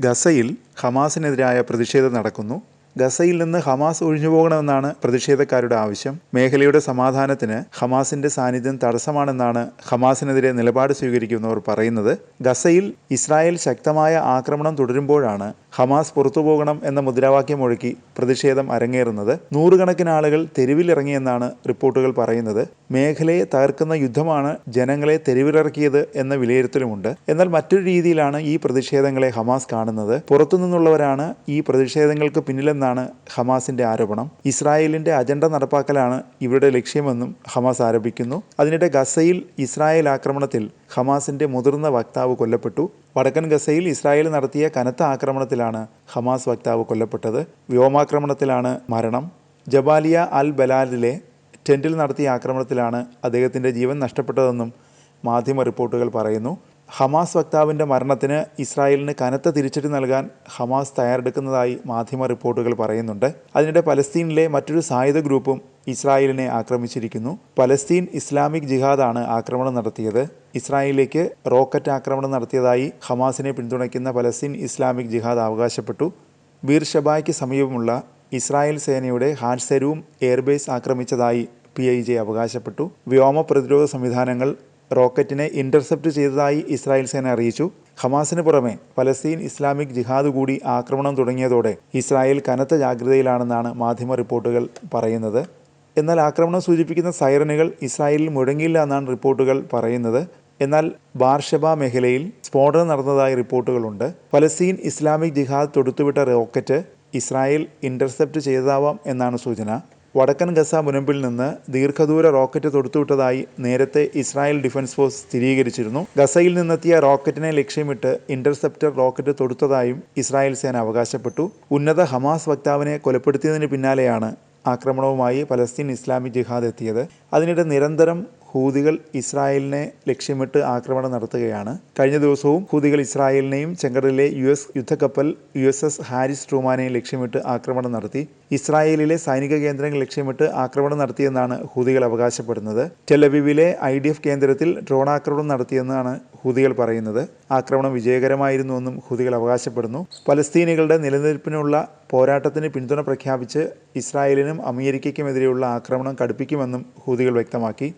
ഗസയിൽ ഹമാസിനെതിരായ പ്രതിഷേധം നടക്കുന്നു. ഗസയിൽ നിന്ന് ഹമാസ് ഒഴിഞ്ഞുപോകണമെന്നാണ് പ്രതിഷേധക്കാരുടെ ആവശ്യം. മേഖലയുടെ സമാധാനത്തിന് ഹമാസിന്റെ സാന്നിധ്യം തടസ്സമാണെന്നാണ് ഹമാസിനെതിരെ നിലപാട് സ്വീകരിക്കുന്നവർ പറയുന്നത്. ഗസയിൽ ഇസ്രായേൽ ശക്തമായ ആക്രമണം തുടരുമ്പോഴാണ് ഹമാസ് പുറത്തുപോകണം എന്ന മുദ്രാവാക്യം മുഴക്കി പ്രതിഷേധം അരങ്ങേറുന്നത്. നൂറുകണക്കിന് ആളുകൾ തെരുവിലിറങ്ങിയെന്നാണ് റിപ്പോർട്ടുകൾ പറയുന്നത്. മേഖലയെ തകർക്കുന്ന യുദ്ധമാണ് ജനങ്ങളെ തെരുവിലിറക്കിയത് എന്ന വിലയിരുത്തലുമുണ്ട്. എന്നാൽ മറ്റൊരു രീതിയിലാണ് ഈ പ്രതിഷേധങ്ങളെ ഹമാസ് കാണുന്നത്. പുറത്തുനിന്നുള്ളവരാണ് ഈ പ്രതിഷേധങ്ങൾക്ക് പിന്നിലെന്നാണ് ഹമാസിന്റെ ആരോപണം. ഇസ്രായേലിന്റെ അജണ്ട നടപ്പാക്കലാണ് ഇവരുടെ ലക്ഷ്യമെന്നും ഹമാസ് ആരോപിക്കുന്നു. അതിനിടെ ഗസയിൽ ഇസ്രായേൽ ആക്രമണത്തിൽ ഹമാസിന്റെ മുതിർന്ന വക്താവ് കൊല്ലപ്പെട്ടു. വടക്കൻ ഗസയിൽ ഇസ്രായേൽ നടത്തിയ കനത്ത ആക്രമണത്തിലാണ് ഹമാസ് വക്താവ് കൊല്ലപ്പെട്ടത്. വ്യോമാക്രമണത്തിലാണ് മരണം. ജബാലിയ അൽ ബലാലിലെ ടെന്റിൽ നടത്തിയ ആക്രമണത്തിലാണ് അദ്ദേഹത്തിന്റെ ജീവൻ നഷ്ടപ്പെട്ടതെന്നും മാധ്യമ റിപ്പോർട്ടുകൾ പറയുന്നു. ഹമാസ് വക്താവിൻ്റെ മരണത്തിന് ഇസ്രായേലിന് കനത്ത തിരിച്ചടി നൽകാൻ ഹമാസ് തയ്യാറെടുക്കുന്നതായി മാധ്യമ റിപ്പോർട്ടുകൾ പറയുന്നുണ്ട്. അതിനിടെ പലസ്തീനിലെ മറ്റൊരു സായുധ ഗ്രൂപ്പും ഇസ്രായേലിനെ ആക്രമിച്ചിരിക്കുന്നു. പലസ്തീൻ ഇസ്ലാമിക് ജിഹാദാണ് ആക്രമണം നടത്തിയത്. ഇസ്രായേലിലേക്ക് റോക്കറ്റ് ആക്രമണം നടത്തിയതായി ഹമാസിനെ പിന്തുണയ്ക്കുന്ന പലസ്തീൻ ഇസ്ലാമിക് ജിഹാദ് അവകാശപ്പെട്ടു. ബീർഷബായ്ക്ക് സമീപമുള്ള ഇസ്രായേൽ സേനയുടെ ഹാറ്റ്സെരൂം എയർബേസ് ആക്രമിച്ചതായി PIJ അവകാശപ്പെട്ടു. വ്യോമ പ്രതിരോധ സംവിധാനങ്ങൾ റോക്കറ്റിനെ ഇന്റർസെപ്റ്റ് ചെയ്തതായി ഇസ്രായേൽ സേന അറിയിച്ചു. ഹമാസിന് പുറമെ പലസ്തീൻ ഇസ്ലാമിക് ജിഹാദ് കൂടി ആക്രമണം തുടങ്ങിയതോടെ ഇസ്രായേൽ കനത്ത ജാഗ്രതയിലാണെന്നാണ് മാധ്യമ റിപ്പോർട്ടുകൾ പറയുന്നത്. എന്നാൽ ആക്രമണം സൂചിപ്പിക്കുന്ന സൈറനുകൾ ഇസ്രായേലിൽ മുഴങ്ങിയില്ല എന്നാണ് റിപ്പോർട്ടുകൾ പറയുന്നത്. എന്നാൽ ബാർഷബ മേഖലയിൽ സ്ഫോടനം നടന്നതായി റിപ്പോർട്ടുകളുണ്ട്. പലസ്തീൻ ഇസ്ലാമിക് ജിഹാദ് തൊടുത്തുവിട്ട റോക്കറ്റ് ഇസ്രായേൽ ഇന്റർസെപ്റ്റ് ചെയ്തതാവാം എന്നാണ് സൂചന. വടക്കൻ ഗസ മുനമ്പിൽ നിന്ന് ദീർഘദൂര റോക്കറ്റ് തൊടുത്തുവിട്ടതായി നേരത്തെ ഇസ്രായേൽ ഡിഫൻസ് ഫോഴ്സ് സ്ഥിരീകരിച്ചിരുന്നു. ഗസയിൽ നിന്നെത്തിയ റോക്കറ്റിനെ ലക്ഷ്യമിട്ട് ഇന്റർസെപ്റ്റർ റോക്കറ്റ് തൊടുത്തതായും ഇസ്രായേൽ സേന അവകാശപ്പെട്ടു. ഉന്നത ഹമാസ് വക്താവിനെ കൊലപ്പെടുത്തിയതിന് പിന്നാലെയാണ് ആക്രമണവുമായി പലസ്തീൻ ഇസ്ലാമിക് ജിഹാദ് എത്തിയത്. അതിനിടെ നിരന്തരം ഹൂതികൾ ഇസ്രായേലിനെ ലക്ഷ്യമിട്ട് ആക്രമണം നടത്തുകയാണ്. കഴിഞ്ഞ ദിവസവും ഹൂതികൾ ഇസ്രായേലിനെയും ചെങ്കടലിലെ US യുദ്ധക്കപ്പൽ USS ഹാരിസ് ട്രൂമാനെയും ലക്ഷ്യമിട്ട് ആക്രമണം നടത്തി. ഇസ്രായേലിലെ സൈനിക കേന്ദ്രങ്ങൾ ലക്ഷ്യമിട്ട് ആക്രമണം നടത്തിയെന്നാണ് ഹൂതികൾ അവകാശപ്പെടുന്നത്. ടെലവീവിലെ IDF കേന്ദ്രത്തിൽ ഡ്രോൺ ആക്രമണം നടത്തിയെന്നാണ് ഹൂതികൾ പറയുന്നത്. ആക്രമണം വിജയകരമായിരുന്നുവെന്നും ഹൂതികൾ അവകാശപ്പെടുന്നു. പലസ്തീനികളുടെ നിലനിൽപ്പിനുള്ള പോരാട്ടത്തിന് പിന്തുണ പ്രഖ്യാപിച്ച് ഇസ്രായേലിനും അമേരിക്കയ്ക്കുമെതിരെയുള്ള ആക്രമണം കടുപ്പിക്കുമെന്നും ഹൂതികൾ വ്യക്തമാക്കി.